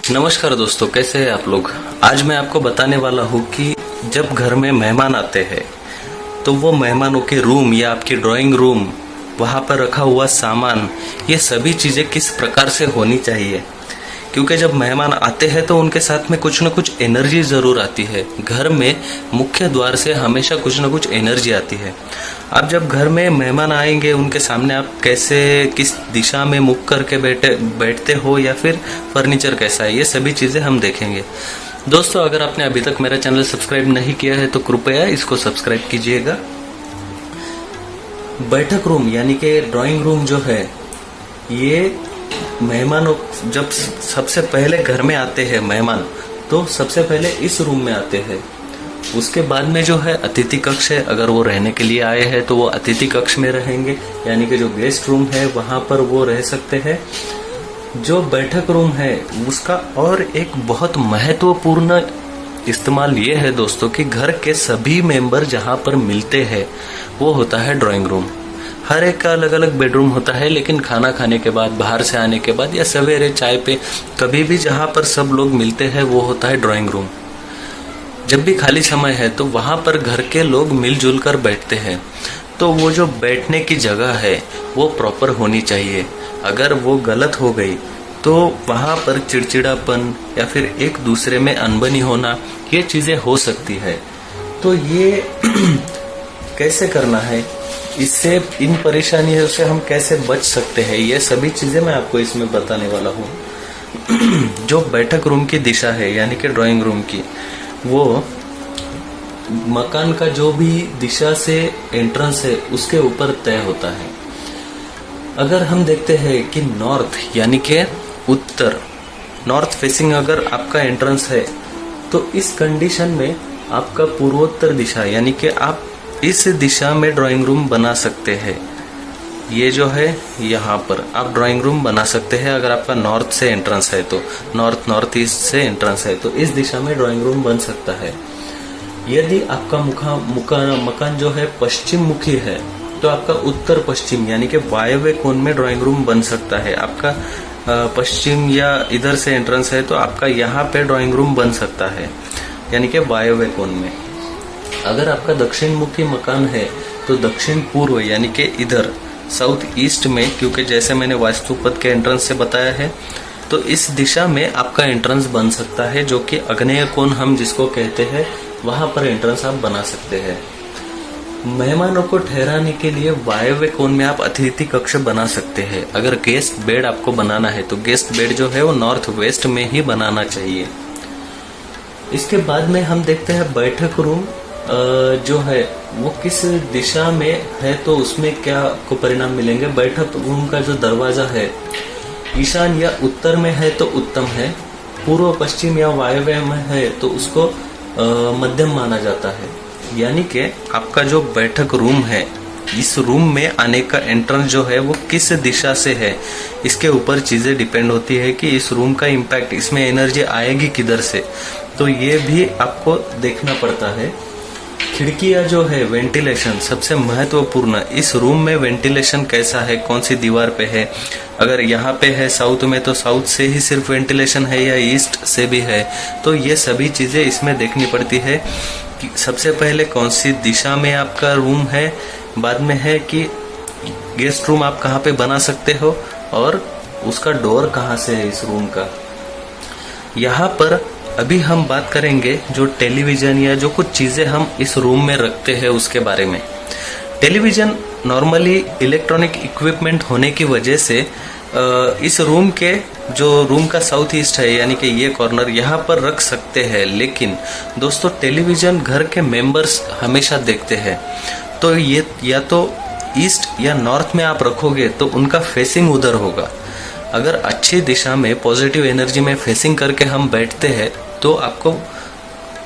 नमस्कार दोस्तों, कैसे हैं आप लोग। आज मैं आपको बताने वाला हूँ कि जब घर में मेहमान आते हैं तो वो मेहमानों के रूम या आपकी ड्राइंग रूम, वहाँ पर रखा हुआ सामान, ये सभी चीज़ें किस प्रकार से होनी चाहिए। क्योंकि जब मेहमान आते हैं तो उनके साथ में कुछ न कुछ एनर्जी ज़रूर आती है। घर में मुख्य द्वार से हमेशा कुछ न कुछ एनर्जी आती है। आप जब घर में मेहमान आएंगे, उनके सामने आप कैसे, किस दिशा में मुख करके बैठते हो या फिर फर्नीचर कैसा है, ये सभी चीज़ें हम देखेंगे। दोस्तों, अगर आपने अभी तक मेरा चैनल सब्सक्राइब नहीं किया है तो कृपया इसको सब्सक्राइब कीजिएगा। बैठक रूम यानी कि ड्राइंग रूम जो है, ये मेहमानों जब सबसे पहले घर में आते हैं मेहमान, तो सबसे पहले इस रूम में आते हैं। उसके बाद में जो है अतिथि कक्ष है, अगर वो रहने के लिए आए हैं तो वो अतिथि कक्ष में रहेंगे, यानी कि जो गेस्ट रूम है वहां पर वो रह सकते हैं। जो बैठक रूम है उसका और एक बहुत महत्वपूर्ण इस्तेमाल ये है दोस्तों कि घर के सभी मेंबर जहां पर मिलते हैं वो होता है ड्राइंग रूम। हर एक का अलग अलग बेडरूम होता है, लेकिन खाना खाने के बाद, बाहर से आने के बाद या सवेरे चाय पे, कभी भी जहां पर सब लोग मिलते हैं वो होता है ड्राइंग रूम। जब भी खाली समय है तो वहां पर घर के लोग मिलजुल कर बैठते हैं। तो वो जो बैठने की जगह है वो प्रॉपर होनी चाहिए। अगर वो गलत हो गई तो वहां पर चिड़चिड़ापन या फिर एक दूसरे में अनबनी होना, ये चीजें हो सकती है। तो ये कैसे करना है, इससे, इन परेशानियों से हम कैसे बच सकते हैं, ये सभी चीजें मैं आपको इसमें बताने वाला हूँ। जो बैठक रूम की दिशा है यानी कि ड्राइंग रूम की, वो मकान का जो भी दिशा से एंट्रेंस है उसके ऊपर तय होता है। अगर हम देखते हैं कि नॉर्थ यानी कि उत्तर, नॉर्थ फेसिंग अगर आपका एंट्रेंस है तो इस कंडीशन में आपका पूर्वोत्तर दिशा यानी कि आप इस दिशा में ड्राइंग रूम बना सकते हैं। ये जो है यहाँ पर आप ड्राइंग रूम बना सकते हैं। अगर आपका नॉर्थ से एंट्रेंस है तो, नॉर्थ ईस्ट से एंट्रेंस है तो इस दिशा में ड्राइंग रूम बन सकता है। यदि आपका मकान जो है पश्चिम मुखी है तो आपका उत्तर पश्चिम यानी कि वायव्य कोण में ड्राइंग रूम बन सकता है। आपका पश्चिम या इधर से एंट्रेंस है तो आपका यहाँ पे ड्राइंग रूम बन सकता है, यानी कि वायव्य कोण में। अगर आपका दक्षिण मुखी मकान है तो दक्षिण पूर्व यानी कि इधर साउथ ईस्ट में, क्योंकि जैसे मैंने वास्तुपद के एंट्रेंस से बताया है, तो इस दिशा में आपका एंट्रेंस बन सकता है, जो कि आग्नेय कोण हम जिसको कहते हैं, वहां पर एंट्रेंस आप बना सकते हैं। मेहमानों को ठहराने के लिए वायव्य कोण में आप अतिथि कक्ष बना सकते हैं। अगर गेस्ट बेड आपको बनाना है तो गेस्ट बेड जो है वो नॉर्थ वेस्ट में ही बनाना चाहिए। इसके बाद में हम देखते हैं बैठक रूम जो है वो किस दिशा में है तो उसमें क्या आपको परिणाम मिलेंगे। बैठक रूम का जो दरवाजा है ईशान या उत्तर में है तो उत्तम है, पूर्व पश्चिम या वायव्य में है तो उसको मध्यम माना जाता है। यानी कि आपका जो बैठक रूम है, इस रूम में आने का एंट्रेंस जो है वो किस दिशा से है, इसके ऊपर चीजें डिपेंड होती है कि इस रूम का इम्पैक्ट, इसमें एनर्जी आएगी किधर से, तो ये भी आपको देखना पड़ता है। खिड़कियां जो है, वेंटिलेशन सबसे महत्वपूर्ण। इस रूम में वेंटिलेशन कैसा है, कौन सी दीवार पे है। अगर यहाँ पे है साउथ में तो साउथ से ही सिर्फ वेंटिलेशन है या ईस्ट से भी है, तो ये सभी चीजें इसमें देखनी पड़ती है कि सबसे पहले कौन सी दिशा में आपका रूम है, बाद में है कि गेस्ट रूम आप कहाँ पे बना सकते हो और उसका डोर कहाँ से है इस रूम का। यहाँ पर अभी हम बात करेंगे जो टेलीविजन या जो कुछ चीजें हम इस रूम में रखते हैं उसके बारे में। टेलीविजन नॉर्मली इलेक्ट्रॉनिक इक्विपमेंट होने की वजह से इस रूम के, जो रूम का साउथ ईस्ट है यानी कि ये कॉर्नर, यहाँ पर रख सकते हैं। लेकिन दोस्तों, टेलीविजन घर के मेंबर्स हमेशा देखते हैं, तो ये या तो ईस्ट या नॉर्थ में आप रखोगे तो उनका फेसिंग उधर होगा। अगर अच्छी दिशा में पॉजिटिव एनर्जी में फेसिंग करके हम बैठते हैं तो आपको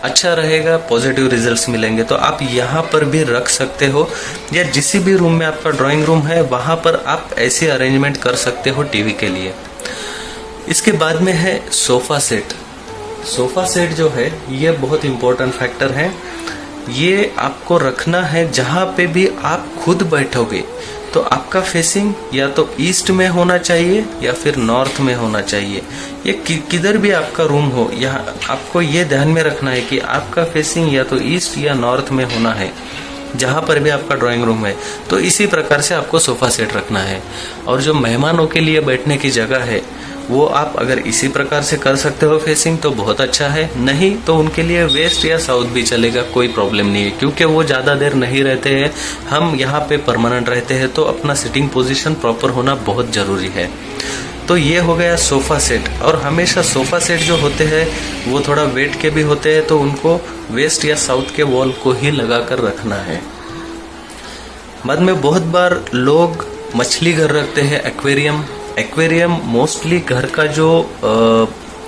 अच्छा रहेगा, पॉजिटिव रिजल्ट्स मिलेंगे। तो आप यहाँ पर भी रख सकते हो, या जिस भी रूम में आपका ड्राइंग रूम है वहां पर आप ऐसे अरेंजमेंट कर सकते हो टीवी के लिए। इसके बाद में है सोफा सेट। सोफा सेट जो है ये बहुत इंपॉर्टेंट फैक्टर है। ये आपको रखना है जहां पे भी आप खुद बैठोगे, तो आपका फेसिंग या तो ईस्ट में होना चाहिए या फिर नॉर्थ में होना चाहिए। ये किधर भी आपका रूम हो, यहाँ आपको ये ध्यान में रखना है कि आपका फेसिंग या तो ईस्ट या नॉर्थ में होना है, जहां पर भी आपका ड्राइंग रूम है। तो इसी प्रकार से आपको सोफा सेट रखना है। और जो मेहमानों के लिए बैठने की जगह है, वो आप अगर इसी प्रकार से कर सकते हो फेसिंग तो बहुत अच्छा है, नहीं तो उनके लिए वेस्ट या साउथ भी चलेगा, कोई प्रॉब्लम नहीं है, क्योंकि वो ज़्यादा देर नहीं रहते हैं, हम यहाँ पे परमानेंट रहते हैं, तो अपना सिटिंग पोजीशन प्रॉपर होना बहुत ज़रूरी है। तो ये हो गया सोफ़ा सेट। और हमेशा सोफ़ा सेट जो होते हैं वो थोड़ा वेट के भी होते हैं, तो उनको वेस्ट या साउथ के वॉल को ही लगा कर रखना है। बाद में बहुत बार लोग मछली घर रखते हैं, एक्वेरियम मोस्टली घर का जो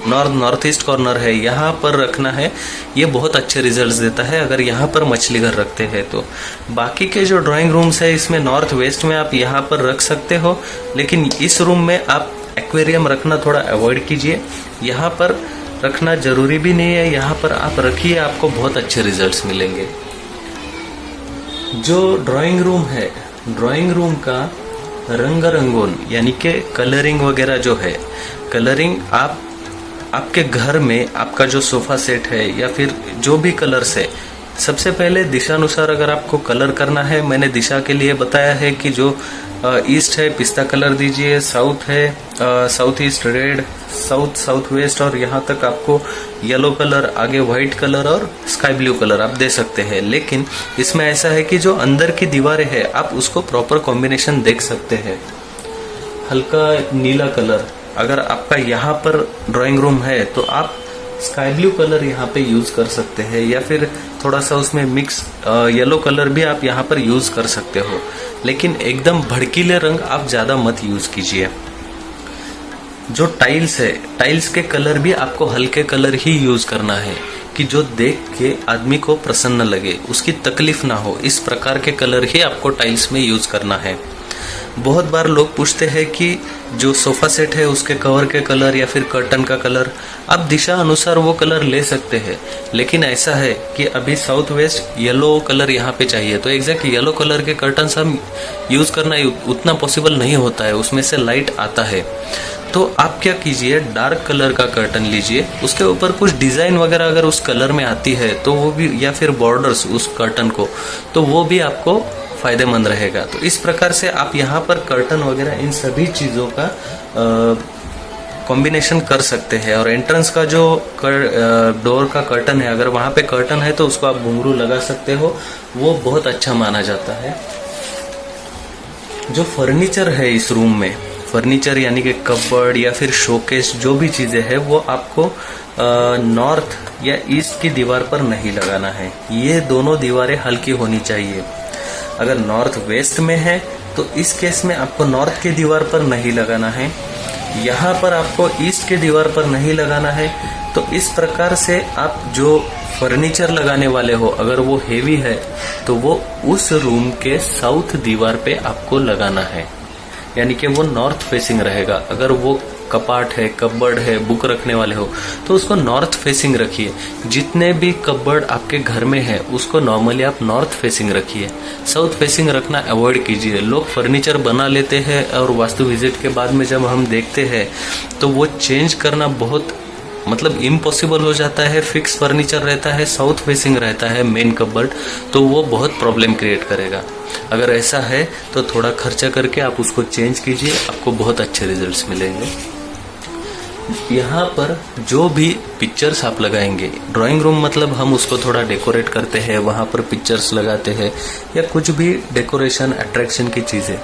नॉर्थ ईस्ट कॉर्नर है यहाँ पर रखना है, ये बहुत अच्छे रिजल्ट्स देता है अगर यहाँ पर मछली घर रखते हैं तो। बाकी के जो ड्राइंग रूम्स है इसमें नॉर्थ वेस्ट में आप यहाँ पर रख सकते हो, लेकिन इस रूम में आप एक्वेरियम रखना थोड़ा अवॉइड कीजिए। यहाँ पर रखना जरूरी भी नहीं है, यहाँ पर आप रखिए, आपको बहुत अच्छे रिजल्ट्स मिलेंगे। जो ड्राइंग रूम है, ड्राइंग रूम का रंग रंगोन यानी कि कलरिंग वगैरह जो है, कलरिंग आप आपके घर में आपका जो सोफा सेट है या फिर जो भी कलर्स है, सबसे पहले दिशानुसार अगर आपको कलर करना है, मैंने दिशा के लिए बताया है कि जो ईस्ट है पिस्ता कलर दीजिए, साउथ है south east red, south west, और यहाँ तक आपको येलो कलर, आगे व्हाइट कलर और स्काई ब्लू कलर आप दे सकते हैं। लेकिन इसमें ऐसा है कि जो अंदर की दीवारें हैं आप उसको प्रॉपर कॉम्बिनेशन देख सकते हैं। हल्का नीला कलर अगर आपका यहाँ पर ड्राइंग रूम है तो आप स्काई ब्लू कलर यहाँ पे यूज कर सकते हैं, या फिर थोड़ा सा उसमें मिक्स येलो कलर भी आप यहाँ पर यूज कर सकते हो, लेकिन एकदम भड़कीले रंग आप ज्यादा मत यूज कीजिए। जो टाइल्स है, टाइल्स के कलर भी आपको हल्के कलर ही यूज करना है कि जो देख के आदमी को प्रसन्न लगे, उसकी तकलीफ ना हो, इस प्रकार के कलर ही आपको टाइल्स में यूज करना है। बहुत बार लोग पूछते हैं कि जो सोफा सेट है उसके कवर के कलर या फिर कर्टन का कलर, आप दिशा अनुसार वो कलर ले सकते हैं, लेकिन ऐसा है कि अभी साउथ वेस्ट येलो कलर यहाँ पे चाहिए, तो एग्जैक्ट येलो कलर के कर्टन हम यूज करना उतना पॉसिबल नहीं होता है, उसमें से लाइट आता है। तो आप क्या कीजिए, डार्क कलर का कर्टन लीजिए, उसके ऊपर कुछ डिजाइन वगैरह अगर उस कलर में आती है तो वो भी, या फिर बॉर्डर्स उस कर्टन को, तो वो भी आपको फायदेमंद रहेगा। तो इस प्रकार से आप यहाँ पर कर्टन वगैरह इन सभी चीजों का कॉम्बिनेशन कर सकते हैं। और एंट्रेंस का जो डोर का कर्टन है, अगर वहां पे कर्टन है तो उसको आप घुंघरू लगा सकते हो, वो बहुत अच्छा माना जाता है। जो फर्नीचर है इस रूम में, फर्नीचर यानी कि कपबोर्ड या फिर शोकेस, जो भी चीजें हैं वो आपको नॉर्थ या ईस्ट की दीवार पर नहीं लगाना है। ये दोनों दीवारें हल्की होनी चाहिए। अगर नॉर्थ वेस्ट में है तो इस केस में आपको नॉर्थ की दीवार पर नहीं लगाना है, यहाँ पर आपको ईस्ट की दीवार पर नहीं लगाना है। तो इस प्रकार से आप जो फर्नीचर लगाने वाले हो, अगर वो हेवी है तो वो उस रूम के साउथ दीवार पे आपको लगाना है, यानी कि वो नॉर्थ फेसिंग रहेगा। अगर वो कपाट है, कपबोर्ड है, बुक रखने वाले हो तो उसको नॉर्थ फेसिंग रखिए। जितने भी कपबोर्ड आपके घर में है उसको नॉर्मली आप नॉर्थ फेसिंग रखिए, साउथ फेसिंग रखना अवॉइड कीजिए। लोग फर्नीचर बना लेते हैं और वास्तु विजिट के बाद में जब हम देखते हैं तो वो चेंज करना बहुत इम्पॉसिबल हो जाता है। फिक्स फर्नीचर रहता है, साउथ फेसिंग रहता है मेन कपबोर्ड, तो वो बहुत प्रॉब्लम क्रिएट करेगा। अगर ऐसा है तो थोड़ा खर्चा करके आप उसको चेंज कीजिए, आपको बहुत अच्छे रिजल्ट्स मिलेंगे। यहाँ पर जो भी पिक्चर्स आप लगाएंगे, ड्राइंग रूम हम उसको थोड़ा डेकोरेट करते हैं, वहां पर पिक्चर्स लगाते हैं या कुछ भी डेकोरेशन अट्रैक्शन की चीजें,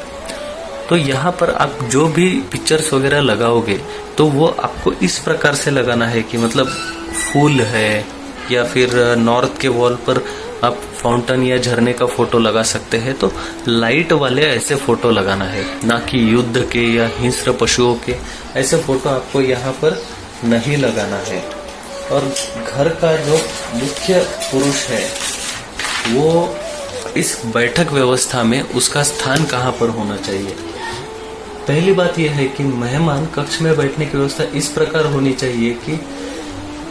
तो यहाँ पर आप जो भी पिक्चर्स वगैरह लगाओगे तो वो आपको इस प्रकार से लगाना है कि फूल है, या फिर नॉर्थ के वॉल पर आप फाउंटेन या झरने का फोटो लगा सकते हैं, तो लाइट वाले ऐसे फोटो लगाना है, ना कि युद्ध के या हिंस्र पशुओं के ऐसे फोटो आपको यहाँ पर नहीं लगाना है। और घर का जो मुख्य पुरुष है वो इस बैठक व्यवस्था में उसका स्थान कहाँ पर होना चाहिए। पहली बात यह है कि मेहमान कक्ष में बैठने की व्यवस्था इस प्रकार होनी चाहिए कि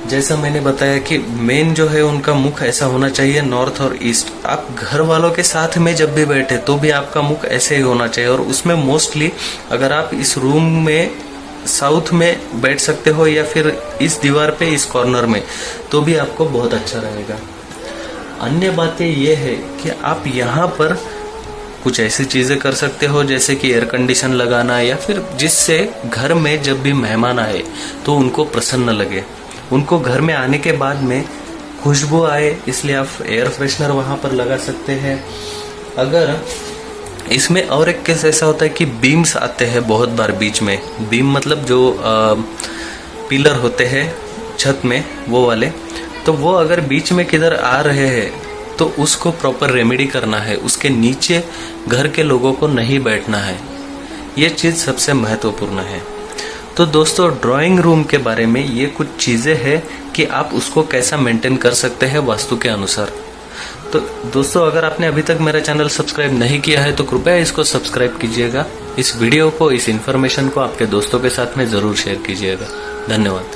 जैसा मैंने बताया कि मेन जो है उनका मुख ऐसा होना चाहिए नॉर्थ और ईस्ट। आप घर वालों के साथ में जब भी बैठे तो भी आपका मुख ऐसे ही होना चाहिए। और उसमें मोस्टली अगर आप इस रूम में साउथ में बैठ सकते हो या फिर इस दीवार पे इस कॉर्नर में, तो भी आपको बहुत अच्छा रहेगा। अन्य बातें ये है कि आप यहाँ पर कुछ ऐसी चीजें कर सकते हो जैसे कि एयर कंडीशन लगाना, या फिर जिससे घर में जब भी मेहमान आए तो उनको प्रसन्न लगे, उनको घर में आने के बाद में खुशबू आए, इसलिए आप एयर फ्रेशनर वहां पर लगा सकते हैं। अगर इसमें और एक केस ऐसा होता है कि बीम्स आते हैं बहुत बार बीच में, बीम मतलब जो पिलर होते हैं छत में वो वाले, तो वो अगर बीच में किधर आ रहे हैं तो उसको प्रॉपर रेमेडी करना है, उसके नीचे घर के लोगों को नहीं बैठना है। ये चीज़ सबसे महत्वपूर्ण है। तो दोस्तों ड्राइंग रूम के बारे में ये कुछ चीज़ें हैं कि आप उसको कैसा मेंटेन कर सकते हैं वास्तु के अनुसार। तो दोस्तों अगर आपने अभी तक मेरा चैनल सब्सक्राइब नहीं किया है तो कृपया इसको सब्सक्राइब कीजिएगा। इस वीडियो को, इस इन्फॉर्मेशन को आपके दोस्तों के साथ में ज़रूर शेयर कीजिएगा। धन्यवाद।